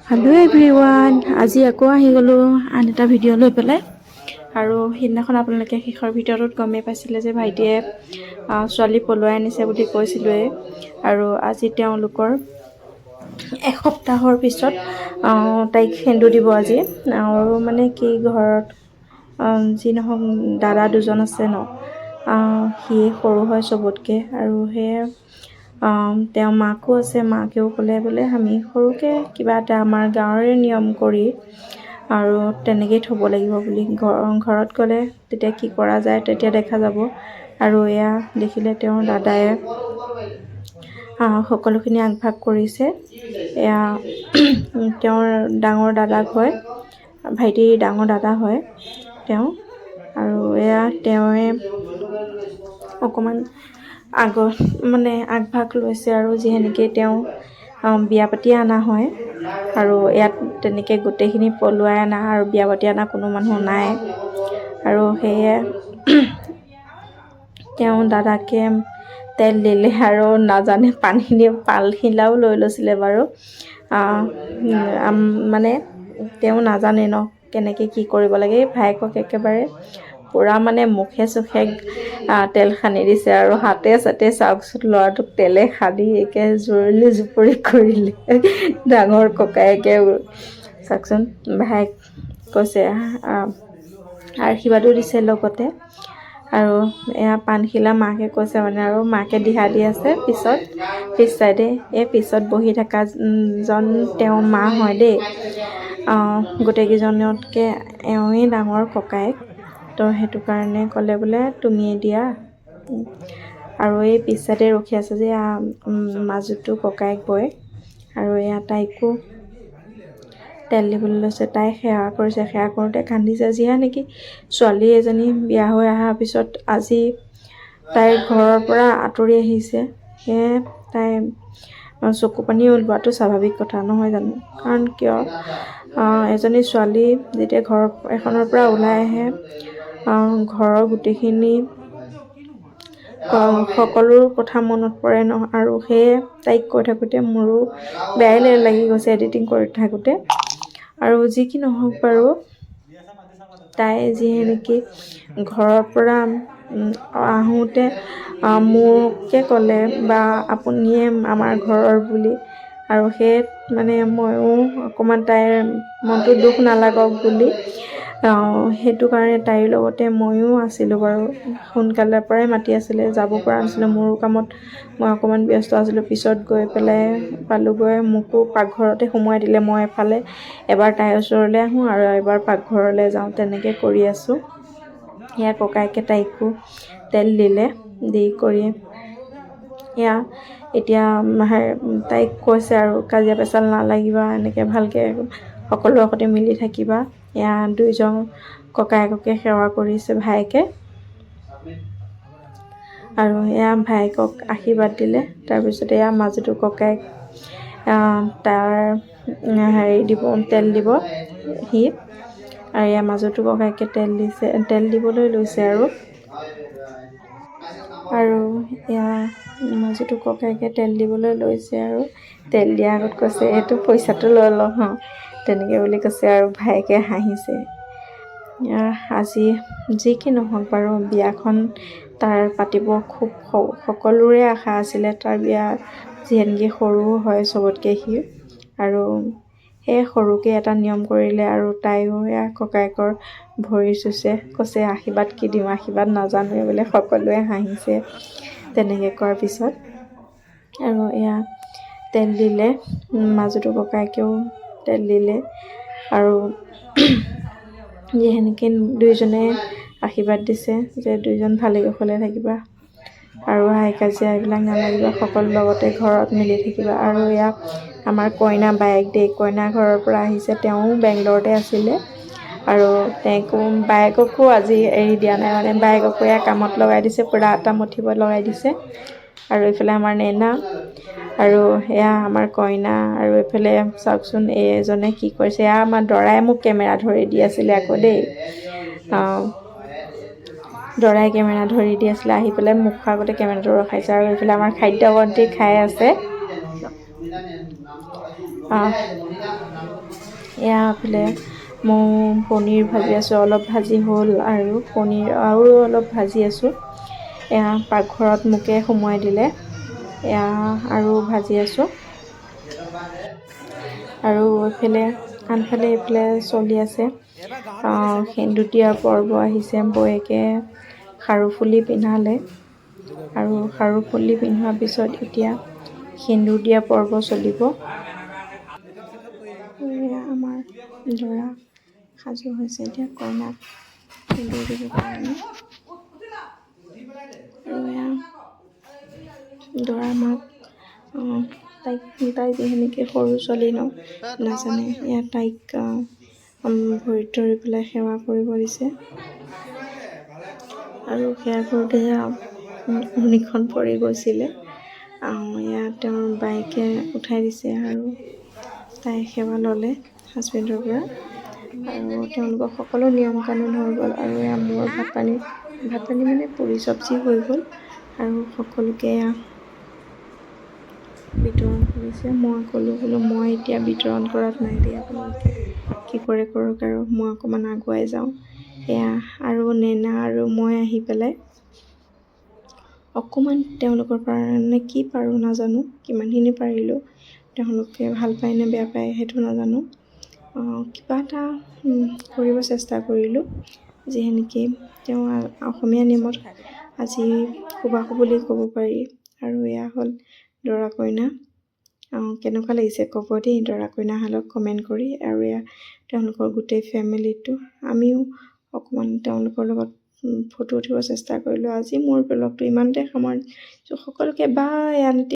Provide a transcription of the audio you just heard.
Hello' everyone, আজি আকৌ আহি গ'লোঁ আন এটা ভিডিঅ' লৈ পেলাই। আৰু সেইদিনাখন আপোনালোকে শেষৰ ভিডিঅ'টোত গমেই পাইছিলে যে ভাইটিয়ে ছোৱালী পলুৱাই আনিছে বুলি কৈছিলোঁৱেই। আৰু আজি তেওঁলোকৰ এসপ্তাহৰ পিছত তাইক সেন্দুৰ দিব আজি। আৰু মানে কি, ঘৰত যি নহওক দাদা দুজন আছে ন, সি সৰু হয় চবতকৈ। আৰু সেয়ে তেওঁ মাকো আছে, মাকেও ক'লে বোলে আমি সৰুকৈ কিবা এটা আমাৰ গাঁৱৰে নিয়ম কৰি আৰু তেনেকেই থ'ব লাগিব বুলি। ঘৰত গ'লে তেতিয়া কি কৰা যায় তেতিয়া দেখা যাব। আৰু এয়া দেখিলে তেওঁৰ দাদাই সকলোখিনি আগভাগ কৰিছে। এয়া তেওঁৰ ডাঙৰ দাদাক হয়, ভাইটিৰ ডাঙৰ দাদা হয় তেওঁ। আৰু এয়া তেওঁৱে অকণমান আগত মানে আগভাগ লৈছে। আৰু যিহেতুকে তেওঁ বিয়া পাতি অনা হয়, আৰু ইয়াত তেনেকৈ গোটেইখিনি পলুৱাই অনা আৰু বিয়া পাতি অনা কোনো মানুহ নাই। আৰু সেয়ে তেওঁ দাদাকে তেল দিলে আৰু নাজানে পানী দি পালখিলাও লৈ লৈছিলে বাৰু। মানে তেওঁ নাজানে ন কেনেকৈ কি কৰিব লাগে। ভায়েকক একেবাৰে পূৰা মানে মুখে চুখে তেল সানি দিছে আৰু হাতে চাতে চাওকচোন, ল'ৰাটোক তেলে সানি একে জুৰুলি জুপুৰি কৰিলে ডাঙৰ ককায়েকে। চাওকচোন, ভায়েক কৈছে আশীৰ্বাদো দিছে লগতে। আৰু এয়া পানখিলা মাকে কৈছে মানে, আৰু মাকে দিহা দি আছে পিছ চাইডে। এই পিছত বহি থকাজন তেওঁৰ মা হয় দেই। গোটেইকেইজনতকৈ এওঁৱেই ডাঙৰ ককায়েক, তো সেইটো কাৰণে ক'লে বোলে তুমিয়ে দিয়া। আৰু এই পিছ চাইডে ৰখি আছে যে মাজুটো ককায়েক বৈ। আৰু এয়া তাইকো তেল দিবলৈ লৈছে। তাই সেৱা কৰিছে, সেৱা কৰোঁতে কান্দিছে। যিহে নেকি ছোৱালী এজনী বিয়া হৈ অহাৰ পিছত আজি তাইৰ ঘৰৰ পৰা আঁতৰি আহিছে, সেয়ে তাই চকু পানী ওলোৱাটো স্বাভাৱিক কথা নহয় জানো। কাৰণ কিয়, এজনী ছোৱালী যেতিয়া ঘৰ এখনৰ পৰা ওলাই আহে, ঘৰৰ গোটেইখিনি সকলো কথা মনত পৰে ন। আৰু সেয়ে তাইক কৈ থাকোঁতে মোৰো বেয়াই লাগি গৈছে এডিটিং কৰি থাকোঁতে। আৰু যি কি নহওক বাৰু, তাই যিহে নেকি ঘৰৰ পৰা আহোঁতে মোকে ক'লে বা আপুনিয়ে আমাৰ ঘৰৰ বুলি। আৰু সেয়ে মানে ময়ো অকণমান তাইৰ মনটো দুখ নালাগক বুলি সেইটো কাৰণে তাইৰ লগতে ময়ো আছিলোঁ বাৰু। সোনকালে পৰাই মাতি আছিলে, যাব পৰা নাছিলোঁ, মোৰো কামত মই অকণমান ব্যস্ত আছিলোঁ। পিছত গৈ পেলাই পালোঁগৈ, মোকো পাকঘৰতে সোমোৱাই দিলে। মই এফালে এবাৰ তাইৰ ওচৰলৈ আহোঁ আৰু এবাৰ পাকঘৰলৈ যাওঁ, তেনেকৈ কৰি আছোঁ। সেয়া ককায়েকে তাইকো তেল দিলে, দি কৰি এয়া এতিয়া তাইক কৈছে আৰু কাজিয়া পেচাল নালাগিবা, এনেকৈ ভালকৈ সকলোৰে সৈতে মিলি থাকিবা। এয়া দুইজন ককায়েককে সেৱা কৰিছে ভায়েকে। আৰু এয়া ভায়েকক আশীৰ্বাদ দিলে। তাৰপিছত এয়া মাজুটো ককায়েক তাৰ তেল দিব সি। আৰু এয়া মাজুটো ককায়েকে তেল দিবলৈ লৈছে। আৰু এয়া মাজুটো ককায়েকে তেল দিবলৈ লৈছে। আৰু তেল দিয়াৰ আগত কৈছে এইটো পইচাটো লৈ লওঁ হা, তেনেকৈ বুলি কৈছে। আৰু ভায়েকে হাঁহিছে। আজি যি কি নহওক বাৰু, বিয়াখন তাৰ পাতিব খুব সকলোৰে আশা আছিলে। তাৰ বিয়া যিহেতুকে সৰু হয় চবতকৈ সি, আৰু সেই সৰুকৈ এটা নিয়ম কৰিলে। আৰু তাইও এয়া ককায়েকৰ ভৰি চুইছে, কৈছে আশীৰ্বাদ কি দিওঁ, আশীৰ্বাদ নাজানোৱে বোলে। সকলোৱে হাঁহিছে তেনেকৈ কোৱাৰ পিছত। আৰু এয়া তেল দিলে, মাজুটো ককায়েকেও তেল দিলে। আৰু যেনেকৈ দুইজনে আশীৰ্বাদ দিছে যে দুইজন ভালে কুশলে থাকিবা আৰু হাই কাজিয়া এইবিলাক নালাগিবা, সকলো লগতে ঘৰত মিলি থাকিবা। আৰু এয়া আমাৰ কইনা বায়েক দেই, কইনা ঘৰৰ পৰা আহিছে। তেওঁ বেংগলৰতে আছিলে। আৰু বায়েককো আজি এৰি দিয়া নাই, মানে বায়েককো এয়া কামত লগাই দিছে, পূৰা আটা মঠিব লগাই দিছে। আৰু এইফালে আমাৰ নেনা, আৰু এয়া আমাৰ কইনা। আৰু এইফালে চাওকচোন এইজনে কি কৰিছে। এয়া আমাৰ দৰাই মোক কেমেৰা ধৰি দি আছিলে আকৌ দেই। দৰাই কেমেৰা ধৰি দি আছিলে, আহি পেলাই মুখৰ আগতে কেমেৰাটো ৰখাইছে। আৰু এইফালে আমাৰ খাদ্য বন্তি খাই আছে। এয়া এইফালে মই পনীৰ ভাজি আছোঁ, অলপ ভাজি হ'ল আৰু পনীৰ আৰু অলপ ভাজি আছোঁ। এয়া পাকঘৰত মোকে সোমোৱাই দিলে, এয়া আৰু ভাজি আছোঁ। আৰু আনফালে এইফালে চলি আছে সেন্দুতীয়া পৰ্ব আহিছে। বৌয়েকে খাৰু ফুলি পিন্ধালে আৰু খাৰু ফুলি পিন্ধোৱাৰ পিছত এতিয়া সেন্দুৰ দিয়া পৰ্ব চলিব। এয়া আমাৰ দৰা সাজু হৈছে এতিয়া কইনাক সেন্দুৰ দিবৰ কাৰণে। আৰু এয়া দৰা মাক তাই যিহেনেকৈ সৰু ছোৱালী নাজানে, এয়া তাইক ভৰিত ধৰি পেলাই সেৱা কৰিব দিছে। আৰু সেয়া কৰোঁতে উৰণিখন পৰি গৈছিলে, এয়া তেওঁৰ বায়েকে উঠাই দিছে আৰু তাই সেৱা ল'লে হাজবেণ্ডৰ পৰা। আৰু তেওঁলোকৰ সকলো নিয়ম কানুন হৈ গ'ল। আৰু এয়া মোৰ ভাত পানী মানে পুৰি চব্জি হৈ গ'ল আৰু সকলোকে বিতৰণ কৰিছে। মই ক'লোঁ বোলো মই এতিয়া বিতৰণ কৰাত নাই দেই, আপোনালোকে কি কৰে কৰক, আৰু মই অকণমান আগুৱাই যাওঁ। এয়া আৰু নেনা আৰু মই আহি পেলাই অকণমান তেওঁলোকৰ কাৰণে কি পাৰোঁ নাজানো, কিমানখিনি পাৰিলোঁ, তেওঁলোকে ভাল পায় নে বেয়া পায় সেইটো নাজানো, কিবা এটা কৰিব চেষ্টা কৰিলোঁ। যিহেনেকৈ তেওঁ অসমীয়া নিয়মত আজি সুবাসু বুলি ক'ব পাৰি। আৰু এয়া হ'ল দৰা কইনা। কেনেকুৱা লাগিছে ক'ব দেই দৰা কইনাহালক কমেণ্ট কৰি। আৰু এয়া তেওঁলোকৰ গোটেই ফেমিলিটো, আমিও অকণমান তেওঁলোকৰ লগত ফটো উঠিব চেষ্টা কৰিলোঁ। আজি মোৰ ব্লগটো ইমানতে সামৰিছোঁ। সকলোকে বাই।